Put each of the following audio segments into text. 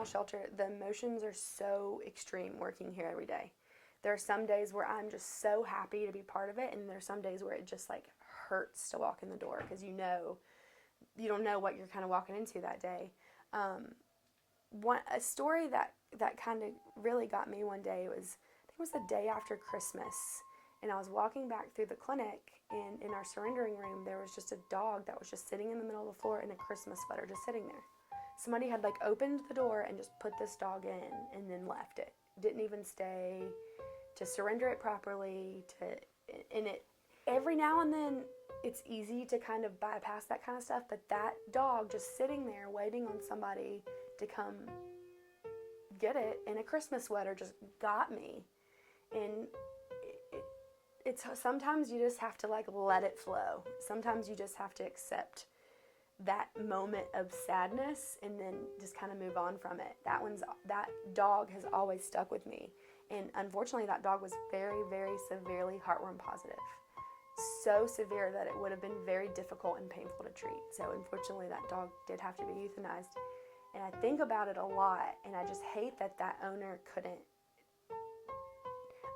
animal shelter, the emotions are so extreme working here every day. There are some days where I'm just so happy to be part of it, and there's some days where it just like hurts to walk in the door because you don't know what you're kind of walking into that day. A story that kind of really got me one day was, I think it was the day after Christmas, and I was walking back through the clinic, and in our surrendering room there was just a dog that was just sitting in the middle of the floor in a Christmas sweater, just sitting there. Somebody had like opened the door and just put this dog in and then left it. Didn't even stay to surrender it properly. And it every now and then it's easy to kind of bypass that kind of stuff, but that dog just sitting there waiting on somebody to come get it in a Christmas sweater just got me. And it's sometimes you just have to like let it flow. Sometimes you just have to accept that moment of sadness and then just kind of move on from it. That dog has always stuck with me. And unfortunately that dog was very, very severely heartworm positive. So severe that it would have been very difficult and painful to treat. So unfortunately that dog did have to be euthanized. And I think about it a lot, and I just hate that that owner couldn't.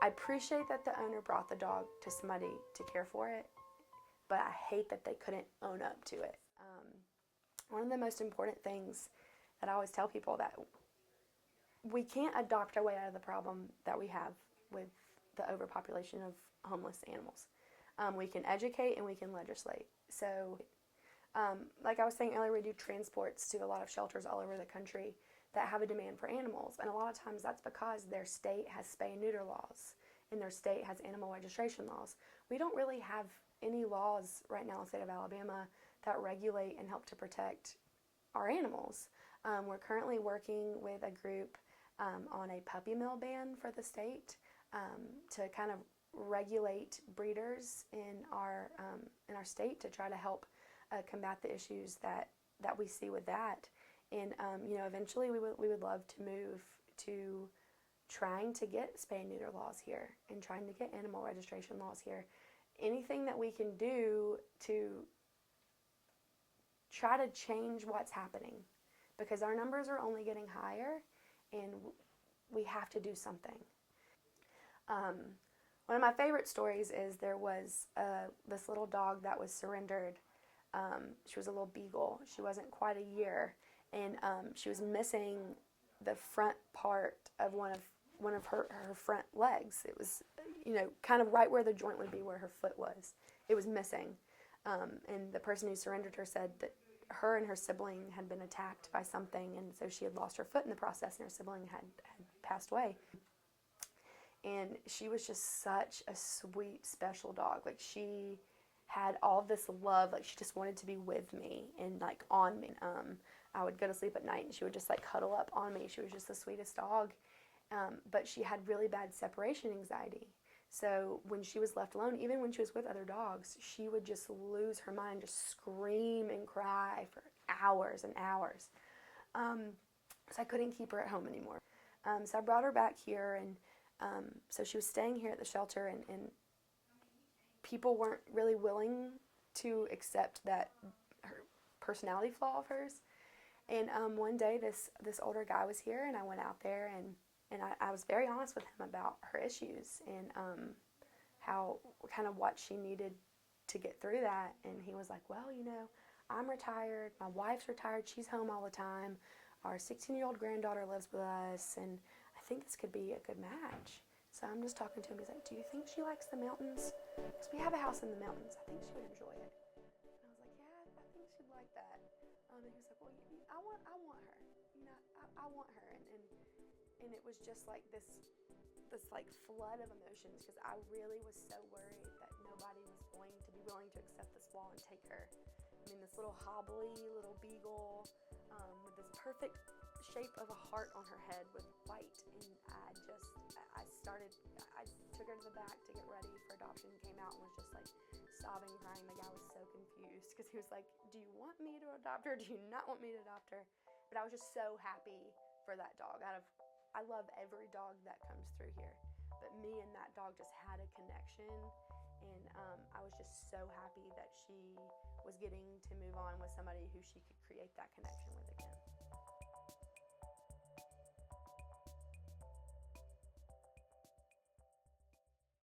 I appreciate that the owner brought the dog to somebody to care for it, but I hate that they couldn't own up to it. One of the most important things that I always tell people, that we can't adopt our way out of the problem that we have with the overpopulation of homeless animals. We can educate and we can legislate. So like I was saying earlier, we do transports to a lot of shelters all over the country that have a demand for animals. And a lot of times that's because their state has spay and neuter laws and their state has animal registration laws. We don't really have any laws right now in the state of Alabama that regulate and help to protect our animals. We're currently working with a group on a puppy mill ban for the state to kind of regulate breeders in our state to try to help combat the issues that we see with that. And eventually we would love to move to trying to get spay and neuter laws here and trying to get animal registration laws here. Anything that we can do to try to change what's happening, because our numbers are only getting higher and we have to do something. One of my favorite stories is there was this little dog that was surrendered. She was a little beagle. She wasn't quite a year, and she was missing the front part of one of her front legs. It was, kind of right where the joint would be where her foot was. It was missing, and the person who surrendered her said that her and her sibling had been attacked by something, and so she had lost her foot in the process, and her sibling had passed away. And she was just such a sweet, special dog. Like, she had all this love. Like, she just wanted to be with me and, like, on me. I would go to sleep at night, and she would just, like, cuddle up on me. She was just the sweetest dog. But she had really bad separation anxiety. So when she was left alone, even when she was with other dogs, she would just lose her mind, just scream and cry for hours and hours. So I couldn't keep her at home anymore. So I brought her back here, and so she was staying here at the shelter, and people weren't really willing to accept that her personality flaw of hers. And one day this older guy was here, and I went out there, and I was very honest with him about her issues and how, kind of what she needed to get through that. And he was like, well, I'm retired, my wife's retired, she's home all the time, our 16-year-old granddaughter lives with us, and I think this could be a good match. So I'm just talking to him. He's like, do you think she likes the mountains? Because we have a house in the mountains. I think she would enjoy it. And I was like, yeah, I think she'd like that. And he was like, well, I want her. I want her. And it was just like this like flood of emotions, because I really was so worried that nobody was going to be willing to accept this wall and take her. I mean, this little hobbly little beagle with this perfect shape of a heart on her head with white, and I took her to the back to get ready for adoption, came out and was just like sobbing, crying. The guy was so confused because he was like, do you want me to adopt her? Do you not want me to adopt her? But I was just so happy for that dog. I love every dog that comes through here, but me and that dog just had a connection, and I was just so happy that she was getting to move on with somebody who she could create that connection with again.